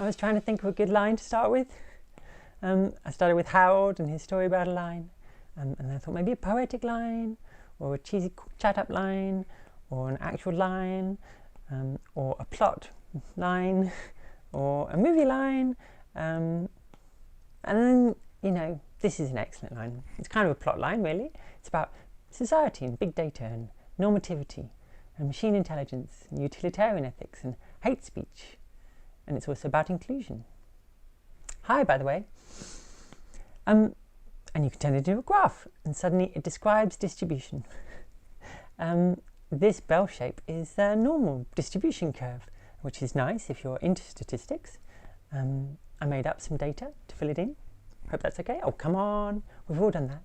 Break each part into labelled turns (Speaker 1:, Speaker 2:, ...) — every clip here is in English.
Speaker 1: I was trying to think of a good line to start with. I started with Harold and his story about a line, and then I thought maybe a poetic line, or a cheesy chat-up line, or an actual line, or a plot line, or a movie line, and then, this is an excellent line. It's kind of a plot line, really. It's about society and big data and normativity and machine intelligence and utilitarian ethics and hate speech. And it's also about inclusion. Hi, by the way. And you can turn it into a graph, and suddenly it describes distribution. This bell shape is a normal distribution curve, which is nice if you're into statistics. I made up some data to fill it in. Hope that's okay. Oh, come on. We've all done that.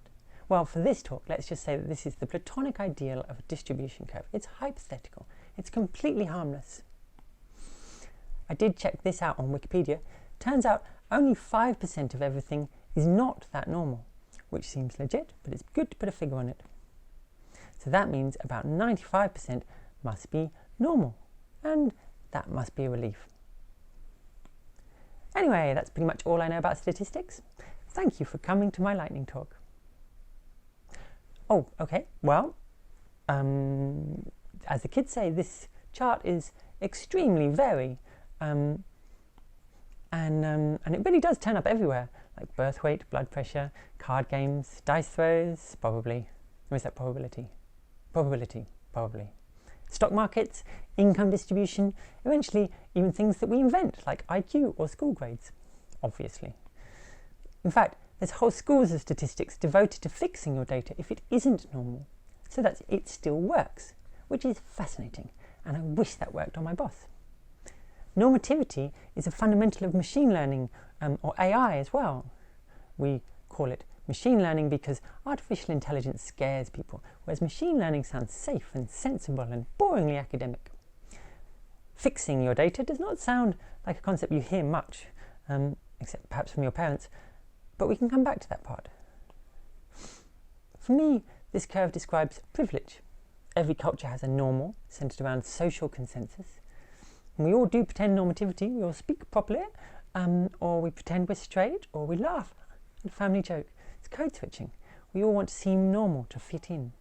Speaker 1: Well, for this talk, let's just say that this is the Platonic ideal of a distribution curve. It's hypothetical. It's completely harmless. I did check this out on Wikipedia. Turns out only 5% of everything is not that normal, which seems legit, but it's good to put a figure on it. So that means about 95% must be normal, and that must be a relief. Anyway, that's pretty much all I know about statistics. Thank you for coming to my lightning talk. Oh, okay, well, as the kids say, this chart is extremely very, and it really does turn up everywhere, like birth weight, blood pressure, card games, dice throws, probably. Or is that probability? Probability, probably. Stock markets, income distribution, eventually even things that we invent, like IQ or school grades, obviously. In fact, there's whole schools of statistics devoted to fixing your data if it isn't normal, so that it still works, which is fascinating, and I wish that worked on my boss. Normativity is a fundamental of machine learning, or AI as well. We call it machine learning because artificial intelligence scares people, whereas machine learning sounds safe and sensible and boringly academic. Fixing your data does not sound like a concept you hear much, except perhaps from your parents, but we can come back to that part. For me, this curve describes privilege. Every culture has a normal centered around social consensus. And we all do pretend normativity. We all speak properly, or we pretend we're straight, or we laugh at a family joke. It's code switching. We all want to seem normal, to fit in.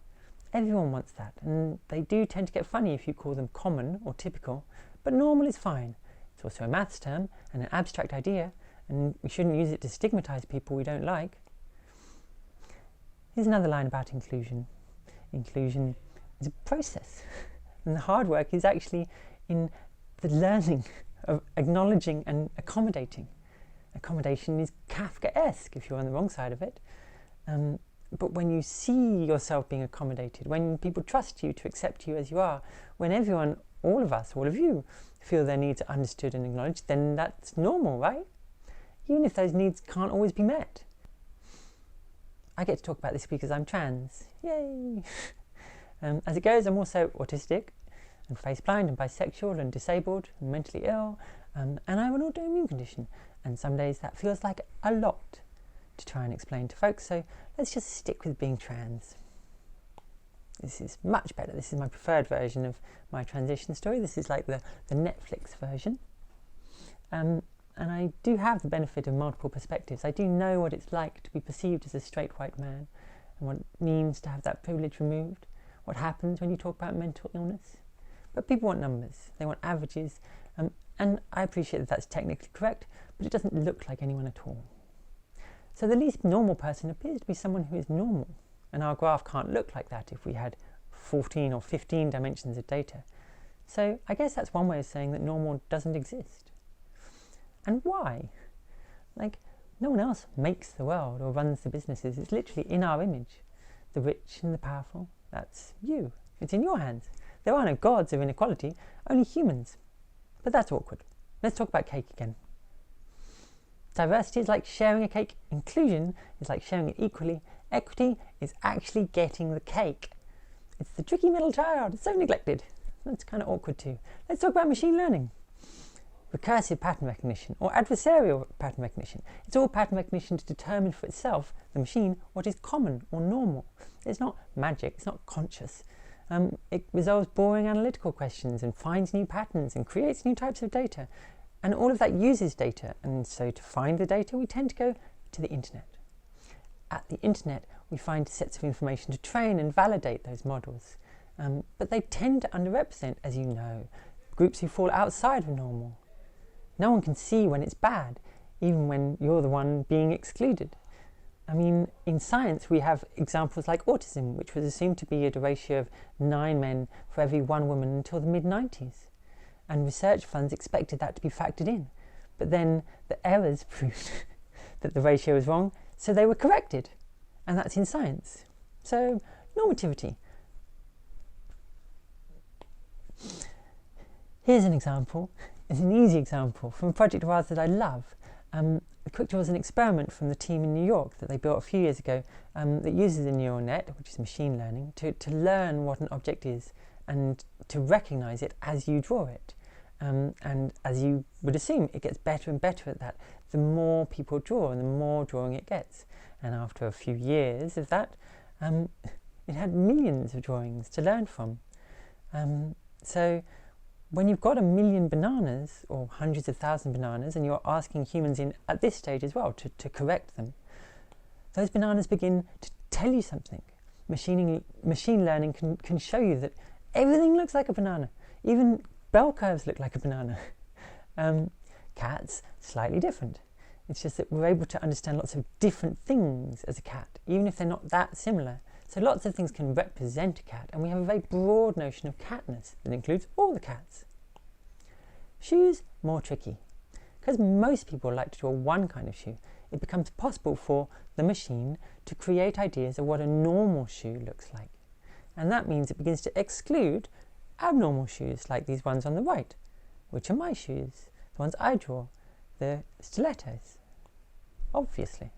Speaker 1: Everyone wants that, and they do tend to get funny if you call them common or typical, but normal is fine. It's also a maths term and an abstract idea, and we shouldn't use it to stigmatize people we don't like. Here's another line about inclusion. Inclusion is a process, and the hard work is actually in the learning of acknowledging and accommodating. Accommodation is Kafkaesque if you're on the wrong side of it. But when you see yourself being accommodated, when people trust you to accept you as you are, when everyone, all of us, all of you, feel their needs are understood and acknowledged, then that's normal, right? Even if those needs can't always be met. I get to talk about this because I'm trans. Yay! As it goes, I'm also autistic and face blind and bisexual and disabled and mentally ill, and I have an autoimmune condition, and some days that feels like a lot to try and explain to folks, so let's just stick with being trans. This is much better. This is my preferred version of my transition story. This is like the Netflix version. And I do have the benefit of multiple perspectives. I do know what it's like to be perceived as a straight white man, and what it means to have that privilege removed, what happens when you talk about mental illness. But people want numbers, they want averages, and I appreciate that that's technically correct, but it doesn't look like anyone at all. So the least normal person appears to be someone who is normal, and our graph can't look like that if we had 14 or 15 dimensions of data. So I guess that's one way of saying that normal doesn't exist. And why? Like, no one else makes the world or runs the businesses. It's literally in our image. The rich and the powerful, that's you. It's in your hands. There are no gods of inequality, only humans. But that's awkward. Let's talk about cake again. Diversity is like sharing a cake. Inclusion is like sharing it equally. Equity is actually getting the cake. It's the tricky middle child. It's so neglected. That's kind of awkward too. Let's talk about machine learning. Recursive pattern recognition, or adversarial pattern recognition. It's all pattern recognition to determine for itself, the machine, what is common or normal. It's not magic, it's not conscious. It resolves boring analytical questions and finds new patterns and creates new types of data. And all of that uses data, and so to find the data we tend to go to the internet. At the internet we find sets of information to train and validate those models, but they tend to underrepresent, as you know, groups who fall outside of normal. No one can see when it's bad, even when you're the one being excluded. I mean, in science we have examples like autism, which was assumed to be at a ratio of 9 men for every 1 woman until the mid-90s. And research funds expected that to be factored in. But then the errors proved that the ratio was wrong, so they were corrected. And that's in science. So, normativity. Here's an example. It's an easy example from a project of ours that I love. The Quick Draw is an experiment from the team in New York that they built a few years ago that uses a neural net, which is machine learning, to learn what an object is and to recognise it as you draw it. And as you would assume, it gets better and better at that the more people draw and the more drawing it gets. And after a few years of that, it had millions of drawings to learn from. So when you've got 1 million bananas, or hundreds of thousands of bananas, and you're asking humans in at this stage as well to correct them, those bananas begin to tell you something. Machine learning can show you that everything looks like a banana. Even bell curves look like a banana. Cats, slightly different. It's just that we're able to understand lots of different things as a cat, even if they're not that similar. So lots of things can represent a cat, and we have a very broad notion of catness that includes all the cats. Shoes, more tricky. Because most people like to draw one kind of shoe, it becomes possible for the machine to create ideas of what a normal shoe looks like. And that means it begins to exclude abnormal shoes, like these ones on the right, which are my shoes, the ones I draw, the stilettos, obviously.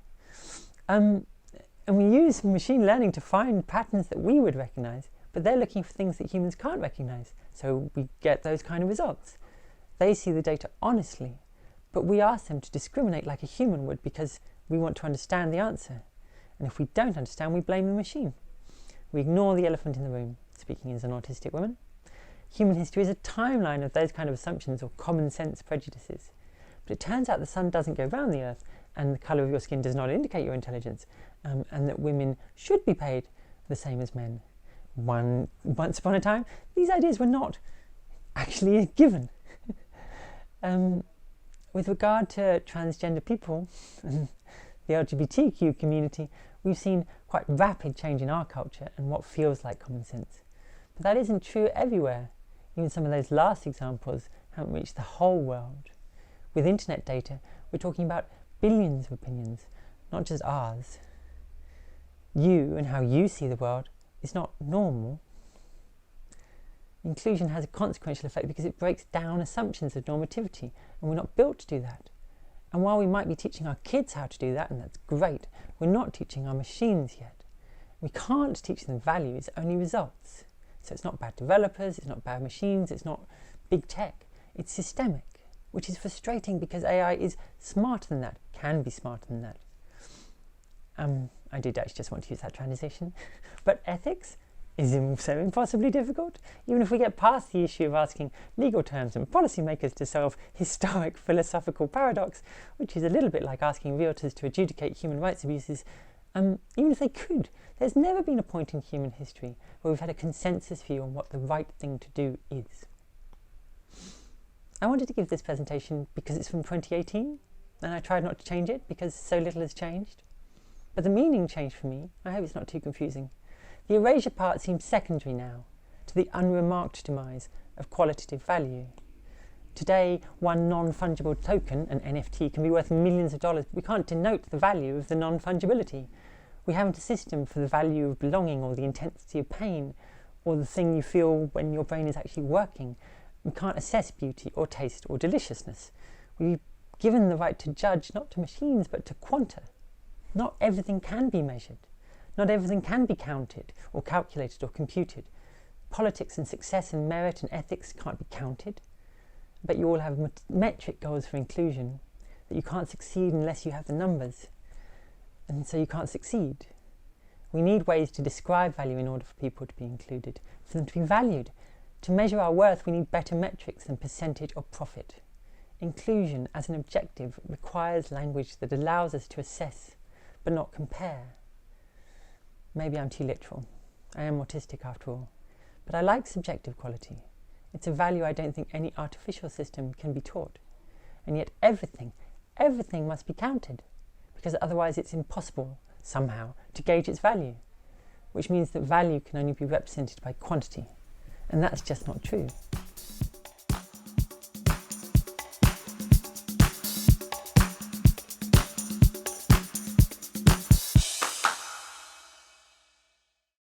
Speaker 1: And we use machine learning to find patterns that we would recognise, but they're looking for things that humans can't recognise, so we get those kind of results. They see the data honestly, but we ask them to discriminate like a human would because we want to understand the answer. And if we don't understand, we blame the machine. We ignore the elephant in the room, speaking as an autistic woman. Human history is a timeline of those kind of assumptions or common sense prejudices. But it turns out the sun doesn't go round the earth, and the colour of your skin does not indicate your intelligence, and that women should be paid the same as men. Once upon a time, these ideas were not actually a given. With regard to transgender people and the LGBTQ community, we've seen quite rapid change in our culture and what feels like common sense. But that isn't true everywhere. Even some of those last examples haven't reached the whole world. With internet data, we're talking about billions of opinions, not just ours. You and how you see the world is not normal. Inclusion has a consequential effect because it breaks down assumptions of normativity, and we're not built to do that. And while we might be teaching our kids how to do that, and that's great, we're not teaching our machines yet. We can't teach them values, only results. So it's not bad developers, it's not bad machines, it's not big tech, it's systemic, which is frustrating because AI is smarter than that, can be smarter than that. I did actually just want to use that transition. But ethics is so impossibly difficult. Even if we get past the issue of asking legal terms and policymakers to solve historic philosophical paradox, which is a little bit like asking realtors to adjudicate human rights abuses, even if they could, there's never been a point in human history where we've had a consensus view on what the right thing to do is. I wanted to give this presentation because it's from 2018, and I tried not to change it because so little has changed. But the meaning changed for me. I hope it's not too confusing. The erasure part seems secondary now, to the unremarked demise of qualitative value. Today, one non-fungible token, an NFT, can be worth millions of dollars, but we can't denote the value of the non-fungibility. We haven't a system for the value of belonging or the intensity of pain or the thing you feel when your brain is actually working. We can't assess beauty or taste or deliciousness. We've given the right to judge not to machines but to quanta. Not everything can be measured. Not everything can be counted or calculated or computed. Politics and success and merit and ethics can't be counted. But you all have metric goals for inclusion, that you can't succeed unless you have the numbers. And so you can't succeed. We need ways to describe value in order for people to be included, for them to be valued. To measure our worth, we need better metrics than percentage or profit. inclusion as an objective requires language that allows us to assess but not compare. Maybe I'm too literal. I am autistic after all. But I like subjective quality. It's a value I don't think any artificial system can be taught. And yet everything must be counted, because otherwise it's impossible, somehow, to gauge its value, which means that value can only be represented by quantity. And that's just not true.